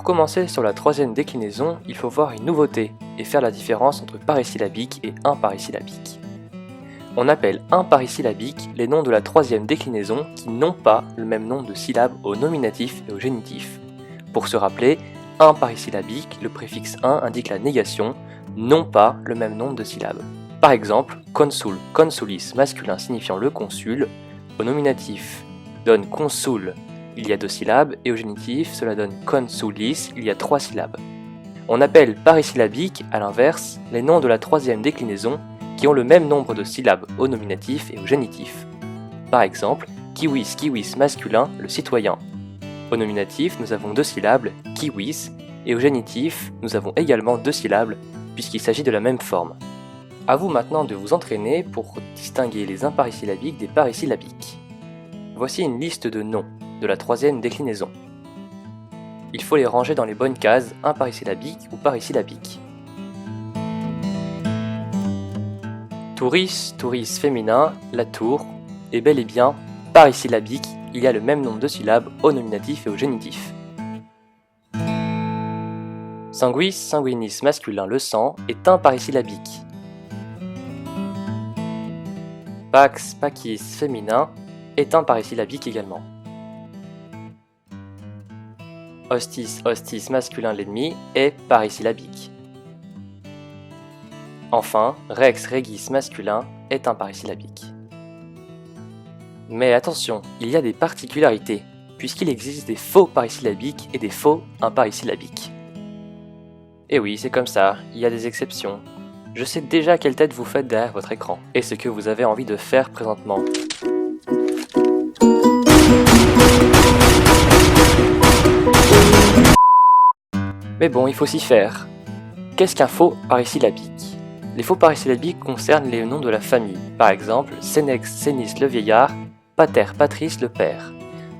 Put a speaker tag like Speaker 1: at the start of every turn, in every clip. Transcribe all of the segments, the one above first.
Speaker 1: commencer sur la troisième déclinaison, il faut voir une nouveauté et faire la différence entre parisyllabique et imparisyllabique. On appelle imparisyllabique les noms de la troisième déclinaison qui n'ont pas le même nombre de syllabes au nominatif et au génitif. Pour se rappeler, imparisyllabique, le préfixe un indique la négation, non pas le même nombre de syllabes. Par exemple, consul, consulis masculin signifiant le consul, au nominatif donne consul, il y a 2 syllabes, et au génitif cela donne consulis, il y a 3 syllabes. On appelle parisyllabique, à l'inverse, les noms de la troisième déclinaison qui ont le même nombre de syllabes au nominatif et au génitif. Par exemple, kiwis, kiwis masculin, le citoyen. Au nominatif, nous avons 2 syllabes, kiwis, et au génitif, nous avons également 2 syllabes, puisqu'il s'agit de la même forme. A vous maintenant de vous entraîner pour distinguer les imparisyllabiques des parisyllabiques. Voici une liste de noms de la troisième déclinaison. Il faut les ranger dans les bonnes cases imparisyllabiques ou parisyllabiques. Touris, touris féminin, la tour, est bel et bien parisyllabique, il y a le même nombre de syllabes au nominatif et au génitif. Sanguis, sanguinis masculin, le sang, est imparisyllabique. Pax, pacis féminin, est imparisyllabique également. Hostis, hostis masculin, l'ennemi, est parisyllabique. Enfin, rex, regis masculin est imparisyllabique. Mais attention, il y a des particularités, puisqu'il existe des faux parisyllabiques et des faux imparisyllabiques. Et oui, c'est comme ça, il y a des exceptions. Je sais déjà quelle tête vous faites derrière votre écran, et ce que vous avez envie de faire présentement. Mais bon, il faut s'y faire. Qu'est-ce qu'un faux parisyllabique ? Les faux parisyllabiques concernent les noms de la famille, par exemple Sénex, Sénis le vieillard, Pater, Patrice le père.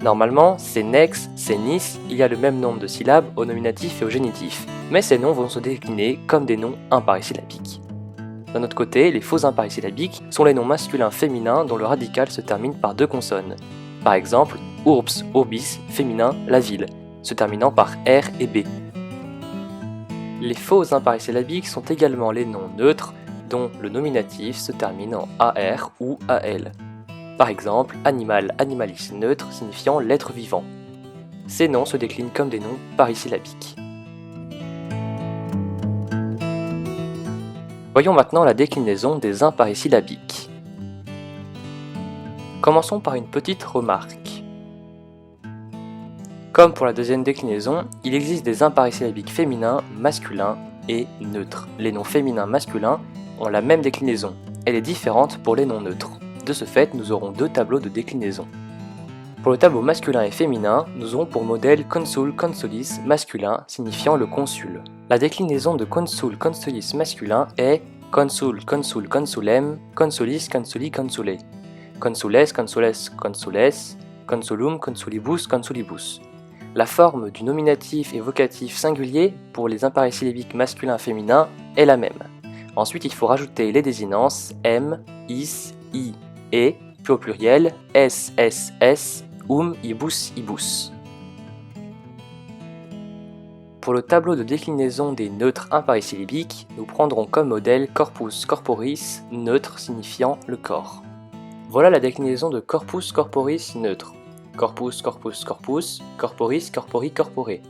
Speaker 1: Normalement, Sénex, Sénis, il y a le même nombre de syllabes au nominatif et au génitif, mais ces noms vont se décliner comme des noms imparisyllabiques. D'un autre côté, les faux imparisyllabiques sont les noms masculins féminins dont le radical se termine par 2 consonnes. Par exemple, urbs, urbis, féminin, la ville, se terminant par R et B. Les faux imparisyllabiques sont également les noms neutres dont le nominatif se termine en AR ou AL. Par exemple, animal, animalis neutre signifiant l'être vivant. Ces noms se déclinent comme des noms parisyllabiques. Voyons maintenant la déclinaison des imparisyllabiques. Commençons par une petite remarque. Comme pour la deuxième déclinaison, il existe des imparisyllabiques féminins, masculins et neutres. Les noms féminins masculins ont la même déclinaison, elle est différente pour les noms neutres. De ce fait, nous aurons 2 tableaux de déclinaison. Pour le tableau masculin et féminin, nous aurons pour modèle consul, consulis masculin, signifiant le consul. La déclinaison de consul, consulis masculin est consul, consul, consulem, consulis, consuli, consule, consules, consules, consules, consulum, consulibus, consulibus. La forme du nominatif et vocatif singulier pour les imparisyllabiques masculins et féminins est la même. Ensuite, il faut rajouter les désinences m, is, i, et, puis au pluriel s, s, ibus, ibus. Pour le tableau de déclinaison des neutres imparisyllabiques, nous prendrons comme modèle corpus, corporis, neutre signifiant le corps. Voilà la déclinaison de corpus, corporis, neutre. Corpus, corpus, corpus, corporis, corpori, corpore.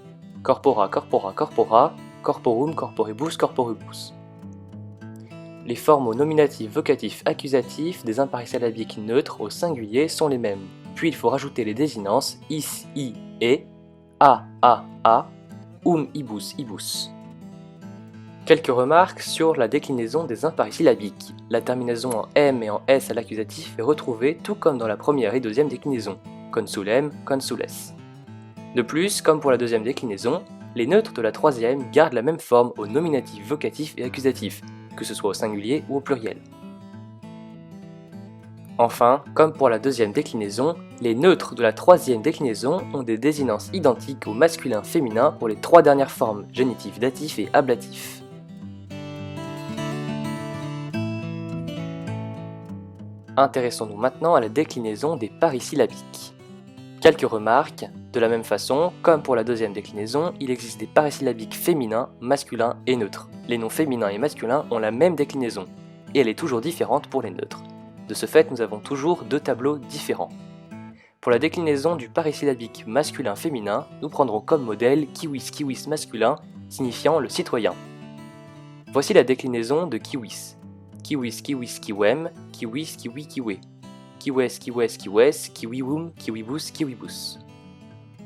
Speaker 1: Corpora, corpora, corpora, corporum, corporibus, corporibus. Les formes au nominatif, vocatif, accusatif des imparisyllabiques neutres au singulier sont les mêmes. Puis il faut rajouter les désinences is, i, et, a, ibus, ibus. Quelques remarques sur la déclinaison des imparisyllabiques. La terminaison en m et en s à l'accusatif est retrouvée tout comme dans la première et deuxième déclinaison. Consulem, consules. De plus, comme pour la deuxième déclinaison, les neutres de la troisième gardent la même forme au nominatif, vocatif et accusatif, que ce soit au singulier ou au pluriel. Enfin, comme pour la deuxième déclinaison, les neutres de la troisième déclinaison ont des désinences identiques au masculin féminin pour les 3 dernières formes, génitif, datif et ablatif. Intéressons-nous maintenant à la déclinaison des parisyllabiques. Quelques remarques. De la même façon, comme pour la deuxième déclinaison, il existe des parésyllabiques féminins, masculins et neutres. Les noms féminins et masculins ont la même déclinaison, et elle est toujours différente pour les neutres. De ce fait, nous avons toujours deux tableaux différents. Pour la déclinaison du parésyllabique masculin-féminin, nous prendrons comme modèle kiwis kiwis masculin, signifiant le citoyen. Voici la déclinaison de kiwis. Kiwis kiwis kiwem, kiwis kiwi kiwe. Kiwes kiwes kiwes, kiwiwum, kiwibus, kiwibus.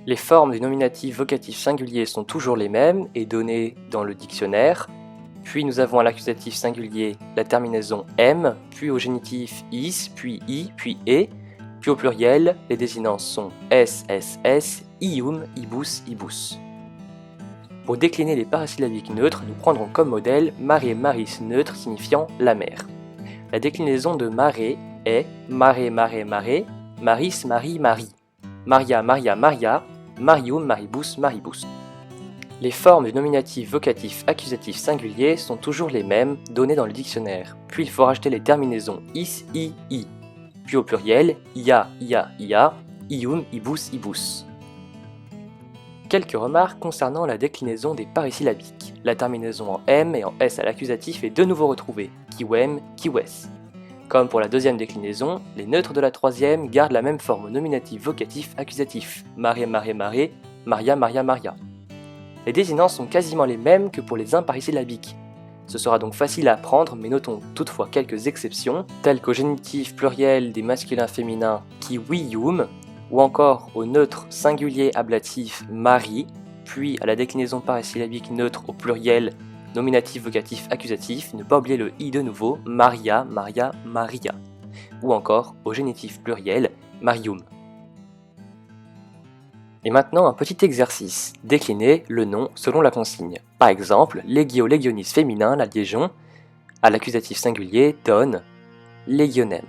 Speaker 1: Les formes du nominatif vocatif singulier sont toujours les mêmes et données dans le dictionnaire. Puis nous avons à l'accusatif singulier la terminaison m, puis au génitif is, puis i, puis e. Puis au pluriel, les désinences sont s, s, s, ium, ibus, ibus. Pour décliner les parasyllabiques neutres, nous prendrons comme modèle maré, maris neutre signifiant la mer. La déclinaison de maré est maré, maré, maré, maris, mari, mari, maria, maria, maria, marium, maribus, maribus. Les formes du nominatif vocatif accusatif singulier sont toujours les mêmes, données dans le dictionnaire. Puis il faut rajouter les terminaisons is, i, i. Puis au pluriel, ia, ia, ia, ium, ibus, ibus. Quelques remarques concernant la déclinaison des parésyllabiques. La terminaison en m et en s à l'accusatif est de nouveau retrouvée, kiwem, kiwes. Comme pour la deuxième déclinaison, les neutres de la troisième gardent la même forme au nominatif vocatif accusatif, maré, maré, maré, maria, maria, maria. Les désinences sont quasiment les mêmes que pour les imparésyllabiques. Ce sera donc facile à apprendre, mais notons toutefois quelques exceptions, telles qu'au génitif pluriel des masculins féminins kiwium, ou encore au neutre singulier ablatif mari, puis à la déclinaison parésyllabique neutre au pluriel nominatif vocatif accusatif, ne pas oublier le i de nouveau, maria, maria, maria, ou encore au génitif pluriel marium. Et maintenant un petit exercice, décliner le nom selon la consigne. Par exemple, legio legionis féminin, la liégeon, à l'accusatif singulier donne legionem.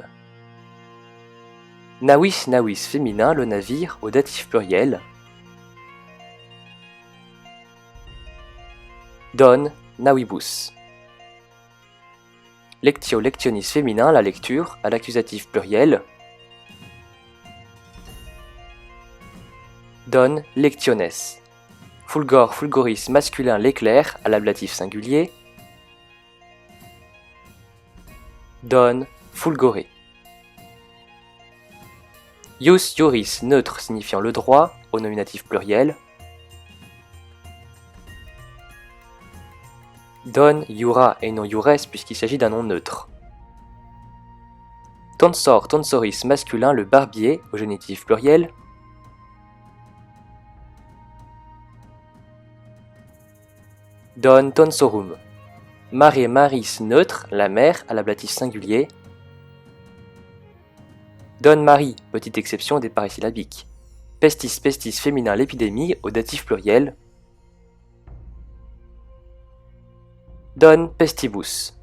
Speaker 1: Navis navis féminin, le navire, au datif pluriel, donne navibus. Lectio lectionis féminin, la lecture, à l'accusatif pluriel, donne lectiones. Fulgor fulgoris masculin, l'éclair, à l'ablatif singulier, donne fulgore. Ius iuris neutre signifiant le droit, au nominatif pluriel, donne iura et non iures puisqu'il s'agit d'un nom neutre. Tonsor tonsoris masculin, le barbier, au génitif pluriel, donne tonsorum. Mare maris neutre, la mer, à l'ablatif singulier, donne Marie, petite exception des parésyllabiques. Pestis pestis féminin, l'épidémie, au datif pluriel, donne pestibus.